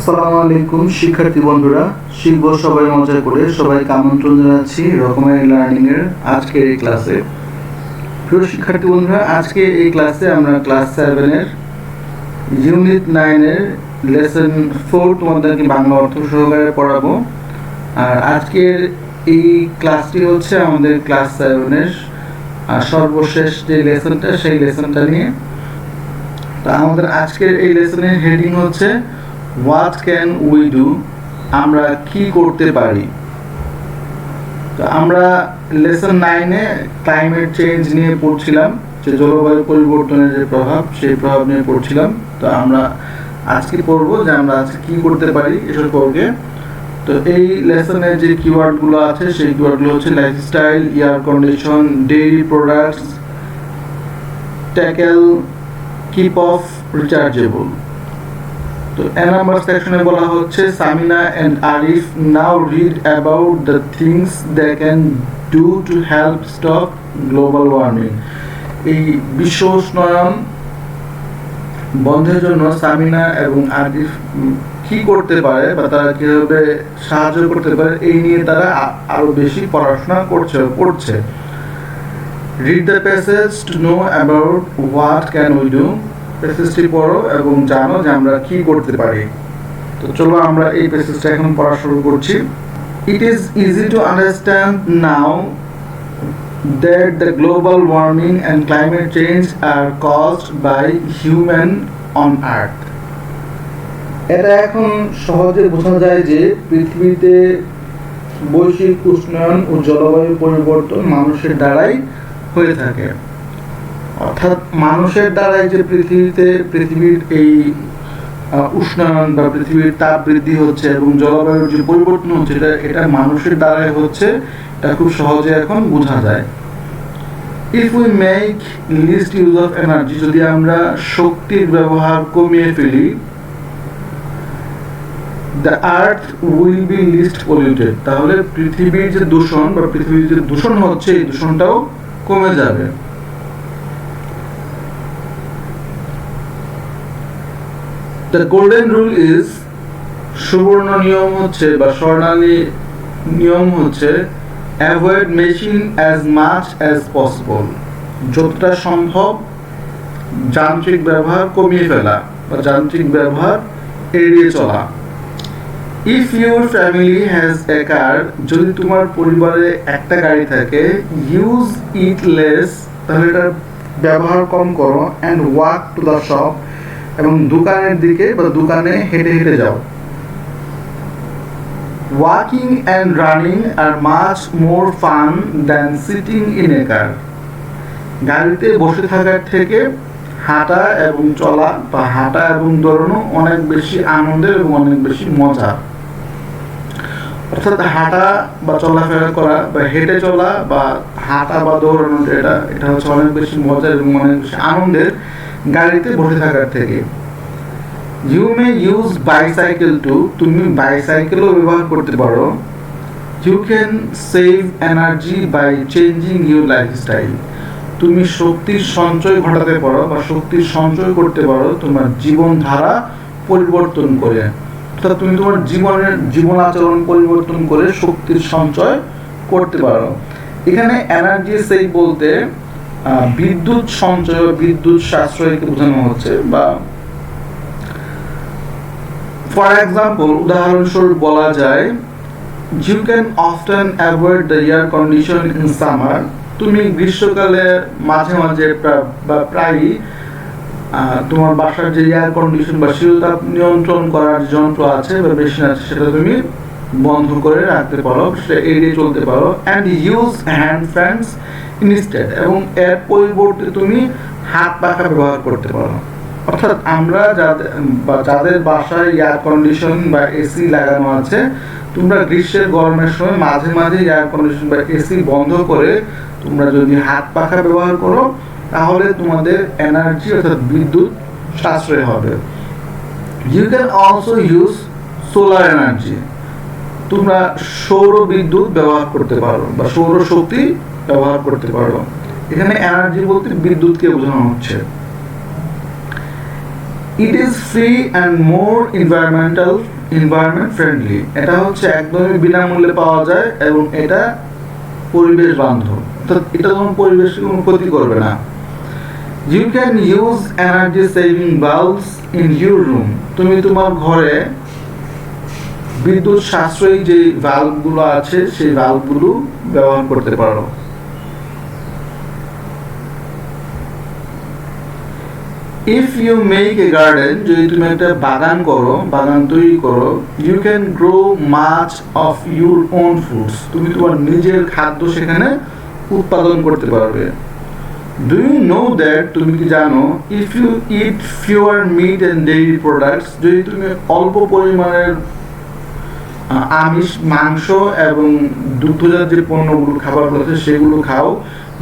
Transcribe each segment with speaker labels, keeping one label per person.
Speaker 1: আসসালামু আলাইকুম শিক্ষার্থী বন্ধুরা, শিখবো সবাই মজা করে। সবাইকে আমন্ত্রণ জানাচ্ছি রকমারি লার্নিং এর আজকের এই ক্লাসে। প্রিয় শিক্ষার্থী বন্ধুরা, আজকে এই ক্লাসে আমরা ক্লাস 7 এর ইউনিট 9 এর লেসন 4 তোমাদেরকে বাংলা অর্থ সহকারে পড়াবো। আর আজকের এই ক্লাসটি হচ্ছে আমাদের ক্লাস 7 এর সর্বশেষ যে লেসনটা, সেই লেসনটা নিয়ে। তো আমাদের আজকের এই লেসনের হেডিং হচ্ছে হোয়াট ক্যান উই ডু, আমরা কি করতে পারি। তো আমরা লেসন 9 এ ক্লাইমেট চেঞ্জ নিয়ে পড়ছিলাম, যে জলবায়ু পরিবর্তনের যে প্রভাব, সেই প্রভাব নিয়ে পড়ছিলাম। তো আমরা আজকে পড়বো যে আমরা আজকে কি করতে পারি এসব সম্পর্কে। তো এই লেসনে যে কিওয়ার্ডগুলো আছে, সেই কিওয়ার্ডগুলো হচ্ছে lifestyle, air condition, dairy products, tackle, keep off, rechargeable. তো এ নাম্বার সেকশনে বলা হচ্ছে Samina and Arif now read about the things they can do to help stop global warming. এই বিশ্ব উষ্ণায়ন বন্ধের জন্য সামিনা এবং আরিফ কি করতে পারে বা তারা কিভাবে সাহায্য করতে পারে, এই নিয়ে তারা আরো বেশি পড়াশোনা পড়ছে। Read the passage to know about what can we do. প্যাসেজটি পড়ো এবং জানো যে আমরা কি করতে পারি। তো চলো আমরা এই প্যাসেজটা এখন পড়া শুরু করছি। It is easy to understand now that the global warming and climate change are caused by human on earth. এটা এখন সহজে বোঝা যায় যে পৃথিবীতে বৈশ্বিক উষ্ণায়ন ও জলবায়ু পরিবর্তন মানুষের দ্বারাই হয়ে থাকে। অর্থাৎ মানুষের দ্বারাই যে পৃথিবীর এই উষ্ণায়ন বা পৃথিবীর তাপ বৃদ্ধি হচ্ছে এবং জলবায়ুর যে পরিবর্তন হচ্ছে, এটা মানুষের দ্বারাই হচ্ছে। এটা খুব সহজে এখন বোঝা যায়। If we make least use of energy, যদি আমরা শক্তির ব্যবহার কমিয়ে ফেলি, the earth will be least polluted, তাহলে পৃথিবীর যে দূষণ বা পৃথিবীর যে দূষণ হচ্ছে, এই দূষণটাও কমে যাবে। The golden rule is, সুবর্ণ নিয়ম হচ্ছে বা স্বর্ণালী নিয়ম হচ্ছে, avoid machine as much as possible, যতটা সম্ভব যান্ত্রিক ব্যবহার কমিয়ে ফেলা বা যান্ত্রিক ব্যবহার এড়িয়ে চলা। If your family has a car, যদি তোমার পরিবারে একটা গাড়ি থাকে, use it less, তাহলে এটার ব্যবহার কম করো, and walk to the shop, এবং দোকানের দিকে বা দোকানে হেঁটে হেঁটে যাও। Walking and running are much more fun than sitting in a car, গাড়িতে বসে থাকার থেকে হাঁটা এবং চলা বা হাঁটা এবং দৌড়ানো অনেক বেশি আনন্দের এবং অনেক বেশি মজা। অর্থাৎ হাঁটা বা চলাফেরা করা বা হেঁটে চলা বা হাঁটা বা দৌড়ানো, এটা হচ্ছে অনেক বেশি মজা এবং অনেক বেশি আনন্দের গাড়িতে বসে থাকার থেকে। You may use bicycle too, তুমি বাইসাইকেলও ব্যবহার করতে পারো। You can save energy by changing your lifestyle, তুমি শক্তির সঞ্চয় ঘটাতে পারো বা শক্তির সঞ্চয় করতে পারো তোমার জীবনধারা পরিবর্তন করে। অর্থাৎ তুমি তোমার জীবন আচরণ পরিবর্তন করে শক্তির সঞ্চয় করতে পারো। এখানে এনার্জি সেভ বলতে বিদ্যুৎ সঞ্চয়, বিদ্যুৎ সাশ্রয়কে বোঝানো হচ্ছে। বা ফর এক্সাম্পল, উদাহরণস্বরূপ বলা যায়, you can often avoid the air condition in summer, তুমি গ্রীষ্মকালে মাঝে মাঝে বা প্রায়ই তোমার বাসার যে এয়ার কন্ডিশন বা শীততাপ নিয়ন্ত্রণ করার যন্ত্র আছে বা মেশিন আছে, সেটা তুমি বন্ধ করে রাখতে পারো, সেটা এড়িয়ে চলতে পারো। And use hand fans instead, এবং এর পরিবর্তে তুমি হাত পাখা ব্যবহার করতে পারো। অর্থাৎ আমরা যাদের বাসায় এয়ার কন্ডিশন বা এসি লাগানো আছে, তোমরা গ্রীষ্মের গরমের সময় মাঝে মাঝে এয়ার কন্ডিশন বা এসি বন্ধ করে তোমরা যদি হাত পাখা ব্যবহার করো, তাহলে তোমাদের এনার্জি অর্থাৎ বিদ্যুৎ সাশ্রয় হবে। You can also use solar energy, তোমরা সৌর বিদ্যুৎ ব্যবহার করতে পারো বা সৌর শক্তি ব্যবহার করতে পারো। এখানে এনার্জি বলতে বিদ্যুৎকে বোঝানো হচ্ছে। It is free and more environment friendly. এটা হচ্ছে একদমই বিনামূল্যে পাওয়া যায় এবং এটা পরিবেশ বান্ধব, তো এটা তোমার পরিবেশকে কোনো ক্ষতি করবে না। You can use energy saving bulbs in your room. তুমি তোমার ঘরে বিদ্যুৎ সাশ্রয়ী যে বাল্বগুলো আছে সেই বাল্বগুলো ব্যবহার করতে পারো। If you make a garden, যদি তুমি একটা বাগান করো, বাগান তৈরি করো, you can grow much of your own foods. তুমি তোমার নিজের খাদ্য সেখানে উৎপাদন করতে পারবে। ডু ইউ নো দ্যাট, তুমি কি জানো, if you eat fewer meat and dairy products, যদি তুমি অল্প পরিমাণের আমিষ, মাংস এবং দুগ্ধজাত যে পণ্যগুলো খাবারগুলো আছে সেগুলো খাও,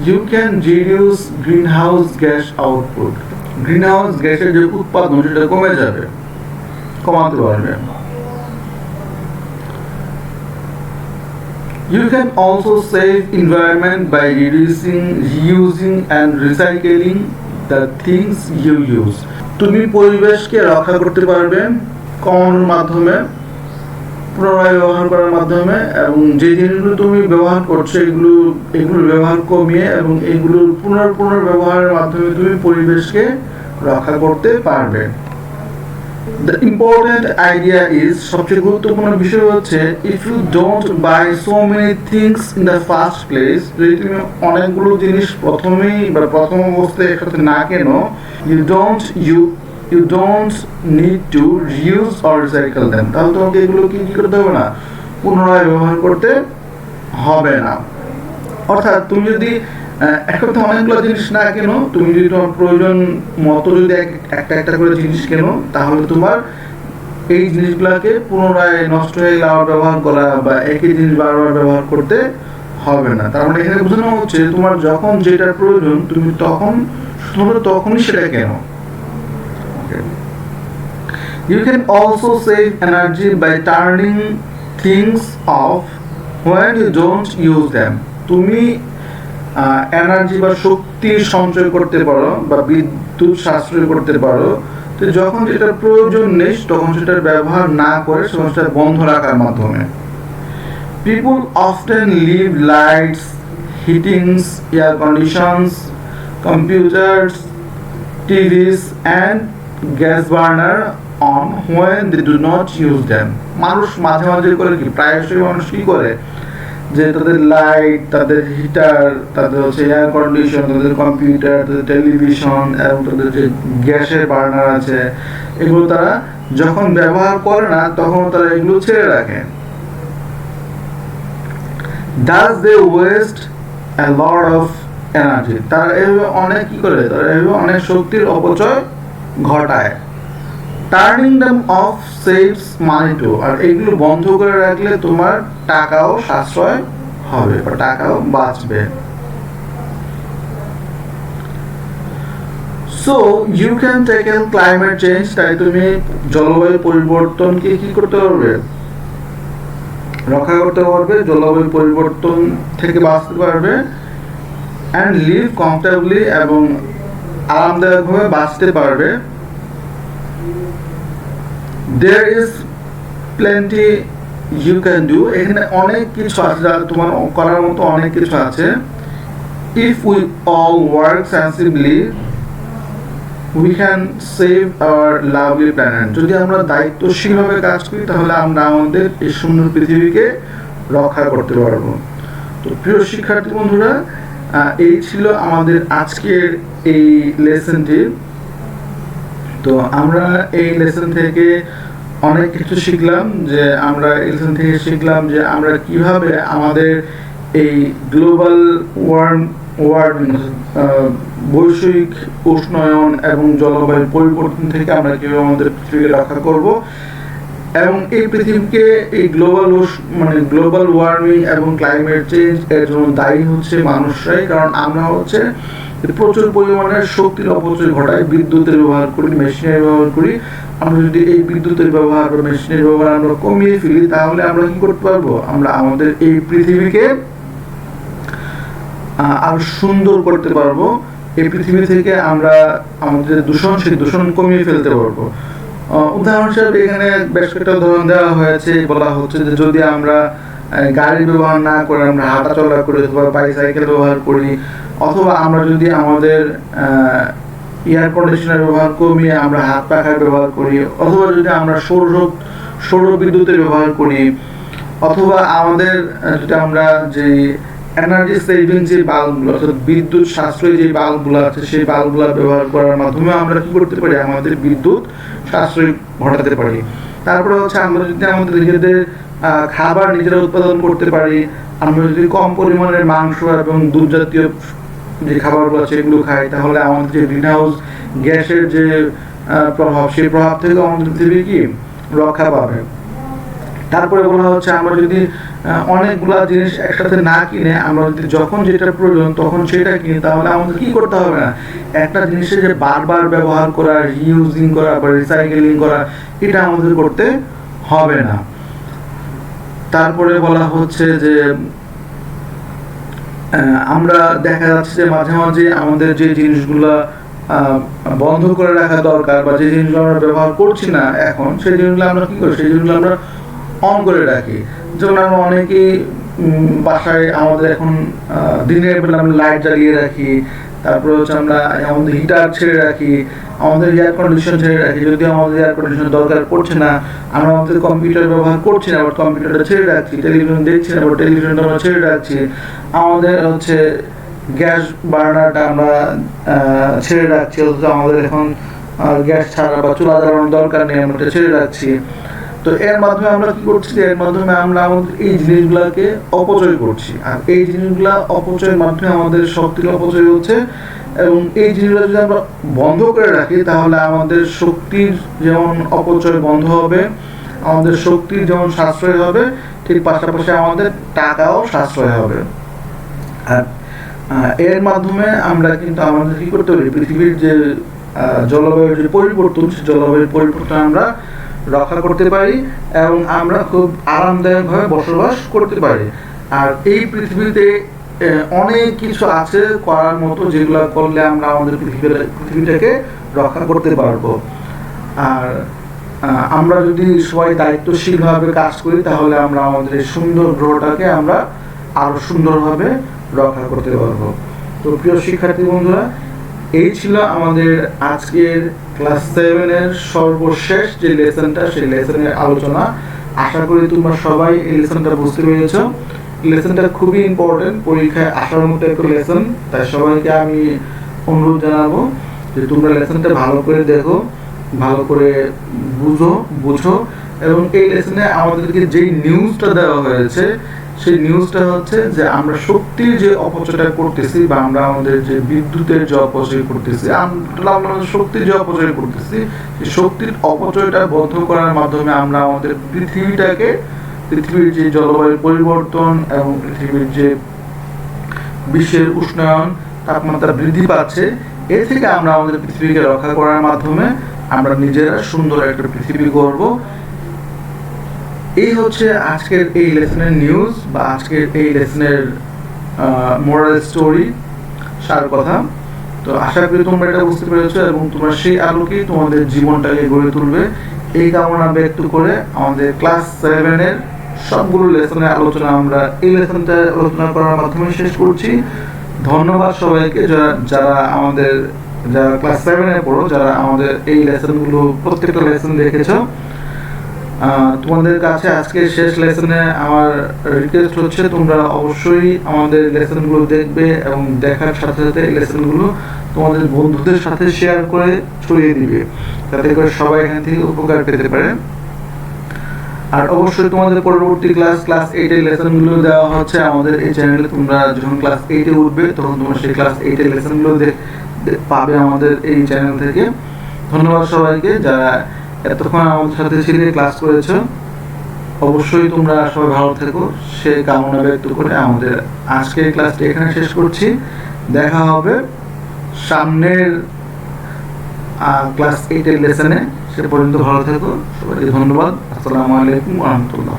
Speaker 1: you can reduce greenhouse gas output. Greenhouse গ্যাসের যে উৎপাদন সেটা কমে যাবে, কমাতে পারবে। You can also save environment by reducing, reusing and recycling the things you use. তুমি পরিবেশকে রক্ষা করতে পারবে কমানোর মাধ্যমে, পুনরায় ব্যবহার করার মাধ্যমে, এবং যে জিনিসগুলো তুমি ব্যবহার করছো এগুলো ব্যবহার কমিয়ে এবং এগুলোর পুনর্ব্যবহারের মাধ্যমে তুমি পরিবেশকে রক্ষা করতে পারবে। The important idea is, সবচেয়ে গুরুত্বপূর্ণ বিষয় হচ্ছে, if you don't buy so many things in the first place, যদি তুমি অনেকগুলো জিনিস প্রথম অবস্থায় একসাথে না কেনো, you don't need to reuse or recycle them, তাহলে তোমাকে এগুলো কি করতে হবে না, পুনরায় ব্যবহার করতে হবে না। অর্থাৎ তুমি যদি একসাথে অনেকগুলো জিনিস না কেনো, তুমি যদি তোমার প্রয়োজন মতো যদি একটা করে জিনিস কেনো, তাহলে তোমার এই জিনিসগুলোকে পুনরায় নষ্ট হয়ে গেলে আবার ব্যবহার করা বা একই জিনিস বারবার ব্যবহার করতে হবে না। তার মানে এখানে বোঝানো হচ্ছে তোমার যখন যেটার প্রয়োজন তুমি শুধুমাত্র তখনই সেটা কেনো। You can also save energy by turning things off when you don't use them. তুমি এনার্জি বা শক্তি সঞ্চয় করতে পারো বা বিদ্যুৎ সাশ্রয় করতে পারো, তো যখন যেটার প্রয়োজন নেই তখন সেটার ব্যবহার না করে সেটা বন্ধ রাখার মাধ্যমে। People often leave lights, heatings, air conditions, computers, TVs and gas burner on when they do not use them. মানুষ মাঝে মাঝে করে কি, প্রায়শই মানুষ কি করে, যে তাদের লাইট, তাদের হিটার, তাদের হচ্ছে এয়ার কন্ডিশন, তাদের কম্পিউটার, তাদের টেলিভিশন এবং তাদের যে গ্যাসের বার্নার আছে, এগুলো তারা যখন ব্যবহার করে না তখন তারা এগুলো ছেড়ে রাখে। Thus they waste a lot of energy. তারা এভাবে অনেক কি করে, তারা এভাবে অনেক শক্তির অপচয় ঘটায়। Turning them off saves money too. আর এগুলো বন্ধ করে রাখলে তোমার টাকাও সাশ্রয় হবে বা টাকাও বাঁচবে। So you can tackle climate change. তাই তুমি জলবায়ু পরিবর্তনকে কি করতে পারবে, রক্ষা করতে পারবে, জলবায়ু পরিবর্তন থেকে বাঁচতে পারবে, অ্যান্ড লিভ কমফর্টেবলি, এবং আরামদায়কভাবে বাঁচতে পারবে। There is plenty you can do. এখানে অনেক কিছু আছে, তোমার করার মতো অনেক কিছু আছে। If we all work sensibly, we can save our lovely planet. যদি আমরা দায়িত্বশীলভাবে কাজ করি তাহলে আমরা আমাদের এই সুন্দর পৃথিবীকে রক্ষা করতে পারবো। তো প্রিয় শিক্ষার্থী বন্ধুরা, এই ছিল আমাদের আজকের এই লেসনটি। তো আমরা এই লেসন থেকে অনেক কিছু শিখলাম, যে আমরা এই লেসন থেকে শিখলাম যে আমরা কিভাবে আমাদের এই গ্লোবাল ওয়ার্মিং, বৈশ্বিক উষ্ণায়ন এবং জলবায়ু পরিবর্তন থেকে আমরা কিভাবে আমাদের পৃথিবীকে রক্ষা করব, এবং এই পৃথিবীকে এই গ্লোবাল ওয়ার্মিং এবং ক্লাইমেট চেঞ্জ এর জন্য দায়ী হচ্ছে মানুষরাই। কারণ আমরা হচ্ছে প্রচুর পরিমাণে শক্তির অপচয় ঘটাই, বিদ্যুতের ব্যবহার করি, মেশিনের ব্যবহার করি। আমরা যদি এই বিদ্যুতের ব্যবহার বা মেশিনের ব্যবহার আমরা কমিয়ে ফেলি তাহলে আমরা কি করতে পারবো, আমরা আমাদের এই পৃথিবীকে আরো সুন্দর করতে পারবো এই পৃথিবী থেকে আমরা আমাদের দূষণ, সেই দূষণ কমিয়ে ফেলতে পারবো। উদাহরণ হিসেবে এখানে বেশ কয়েকটা উদাহরণ দেওয়া হয়েছে। বলা হচ্ছে যে যদি আমরা গাড়ি ব্যবহার না করে আমরা হাঁটা চলা করি অথবা বাইসাইকেল ব্যবহার করি, অথবা আমরা যদি আমাদের এয়ার কন্ডিশনার ব্যবহার কমিয়ে আমরা হাত পাখার ব্যবহার করি, অথবা যদি আমরা সৌর বিদ্যুতের ব্যবহার করি, অথবা আমাদের যদি আমরা যে এনার্জি সেভিং যে বাল্বগুলো অর্থাৎ বিদ্যুৎ সাশ্রয়ী যে বাল্বগুলো আছে সেই বাল্বগুলো ব্যবহার করার মাধ্যমে আমরা কি করতে পারি, আমাদের বিদ্যুৎ সাশ্রয় ঘটাতে পারি। তারপরে হচ্ছে আমরা যদি আমাদের নিজেদের খাবার নিজেরা উৎপাদন করতে পারি, আমরা যদি কম পরিমাণের মাংস এবং দুধ জাতীয় যে খাবারগুলো আছে এগুলো খাই, তাহলে আমাদের যে গ্রিন হাউস গ্যাসের যে প্রভাব, সেই প্রভাব থেকে আমাদের পৃথিবী কি রক্ষা পাবে। তারপরে বলা হচ্ছে আমরা যদি অনেকগুলা জিনিস একসাথে না কিনে আমরা যদি যখন যেটা প্রয়োজন তখন সেটা কিনি, তাহলে আমাদের কি করতে হবে না, একটা জিনিসের যে বারবার ব্যবহার করা, রিইউজিং করা বা রিসাইকেলিং করা, এটা আমাদের করতে হবে না। তারপরে বলা হচ্ছে যে আমরা দেখা যাচ্ছে যে মাঝে মাঝে আমাদের যে জিনিসগুলো বন্ধ করে রাখা দরকার বা যে জিনিসগুলো আমরা ব্যবহার করছি না এখন, সেই জিনিসগুলো আমরা কি করি, সেই জিনিসগুলো আমরা অন করে রাখি। যেমন আমরা অনেকেই বাসায় আমাদের এখন দিনের বেলা আমরা লাইট জ্বালিয়ে রাখি, তারপরে হচ্ছে আমরা আমাদের হিটার ছেড়ে রাখি, আমাদের এয়ার কন্ডিশন ছেড়ে রাখি। যদি আমাদের এয়ার কন্ডিশন দরকার পড়ছে না, আমরা আমাদের কম্পিউটার ব্যবহার করছি না, আবার কম্পিউটারটা ছেড়ে রাখছি, টেলিভিশন দেখছি না, আবার টেলিভিশনটা আমরা ছেড়ে রাখছি, আমাদের হচ্ছে গ্যাস বার্নারটা আমরা ছেড়ে রাখছি, অথচ আমাদের এখন গ্যাস ছাড়া বা চুলা জ্বালানোর দরকার নেই, আমরা ছেড়ে রাখছি। তো এর মাধ্যমে আমরা কি করছি, এর মাধ্যমে আমরা আমাদের এই জিনিসগুলোকে অপচয় করছি। আর এই জিনিসগুলা অপচয়ের মাধ্যমে আমাদের শক্তির অপচয় হচ্ছে, এবং এই জিনিসগুলো যদি আমরা বন্ধ করে রাখি তাহলে আমাদের শক্তির যেমন অপচয় বন্ধ হবে, আমাদের শক্তির যেমন সাশ্রয় হবে, ঠিক পাশাপাশি আমাদের টাকাও সাশ্রয় হবে। আর এর মাধ্যমে আমরা কিন্তু আমাদের কি করতে পারি, পৃথিবীর যে জলবায়ুর যে পরিবর্তন, সেই জলবায়ুর পরিবর্তন আমরা রক্ষা করতে পারি এবং আমরা খুব আরামদায়কভাবে বসবাস করতে পারি। আর এই পৃথিবীতে অনেক কিছু আছে করার মতো, যেগুলো করলে আমরা আমাদের পৃথিবীটাকে রক্ষা করতে পারবো। আর আমরা যদি সবাই দায়িত্বশীলভাবে কাজ করি তাহলে আমরা আমাদের এই সুন্দর গ্রহটাকে আমরা আরো সুন্দরভাবে রক্ষা করতে পারবো। তো প্রিয় শিক্ষার্থী বন্ধুরা, এই ছিল আমাদের আজকের ক্লাস 7-এর সর্বশেষ যে লেসনটা, সেই লেসনের আলোচনা। আশা করি তোমরা সবাই এই লেসনটা বুঝতে পেরেছো। লেসনটা খুবই ইম্পর্টেন্ট, পরীক্ষায় আসার মতো একটা লেসন। তাই সবাইকে আমি অনুরোধ জানাবো যে তোমরা লেসনটা ভালো করে দেখো, ভালো করে বুঝো এবং এই লেসনে আমাদেরকে যেই নিউজটা দেওয়া হয়েছে সেই নিউজটা হচ্ছে যে আমরা শক্তির যে অপচয়টা করতেছি বা আমরা আমাদের যে বিদ্যুতের যে অপচয় করতেছি, আমরা শক্তির যে অপচয় করতেছি, সেই শক্তির অপচয়টা বন্ধ করার মাধ্যমে আমরা আমাদের পৃথিবীর যে জলবায়ুর পরিবর্তন এবং পৃথিবীর যে বিশ্বের উষ্ণায়ন, তাপমাত্রা বৃদ্ধি পাচ্ছে, এ থেকে আমরা আমাদের পৃথিবীকে রক্ষা করার মাধ্যমে আমরা নিজেরা সুন্দর একটা পৃথিবী গড়ব। এই হচ্ছে আজকের এই লেসনের নিউজ বা আজকের এই লেসনের মোরাল স্টোরি, সার কথা। তো আশা করি তোমরা এটা বুঝতে পেরেছো এবং তোমরা সেই আলোকেই তোমাদের জীবনটাকে গড়ে তুলবে, এই কামনা ব্যক্ত করে আমাদের ক্লাস 7-এর সবগুলো লেসনের আলোচনা আমরা এই লেসনটা আলোচনা করার মাধ্যমে শেষ করছি। ধন্যবাদ সবাইকে যারা ক্লাস 7-এ পড়ো, যারা আমাদের এই লেসনগুলো প্রত্যেকটা লেসন দেখেছো। তোমাদের কাছে আজকে শেষ লেসনে আমার রিকোয়েস্ট হচ্ছে তোমরা অবশ্যই আমাদের লেসনগুলো দেখবে এবং দেখার সাথে সাথে লেসনগুলো তোমাদের বন্ধুদের সাথে শেয়ার করে ছড়িয়ে দিবে, যাতে করে সবাই এখান থেকে উপকার পেতে পারে। আর অবশ্যই তোমাদের পরবর্তী ক্লাস 8-এর লেসনগুলো দেওয়া হচ্ছে আমাদের এই চ্যানেলে। তোমরা যখন ক্লাস 8-এ উঠবে তখন তোমরা সেই ক্লাস 8-এর লেসনগুলো পাবে আমাদের এই চ্যানেল থেকে। ধন্যবাদ সবাইকে যারা এতক্ষণ আমাদের সাথে ছিলে, ক্লাস করেছো। অবশ্যই তোমরা সবাই ভালো থেকো সেই কামনা ব্যক্ত করে আমাদের আজকের ক্লাসটি এখানে শেষ করছি। দেখা হবে সামনের ক্লাস 8-এর লেসনে। সে পর্যন্ত ভালো থেকো সবাইকে। ধন্যবাদ। আসসালামু আলাইকুম ওয়া রাহমাতুল্লাহ।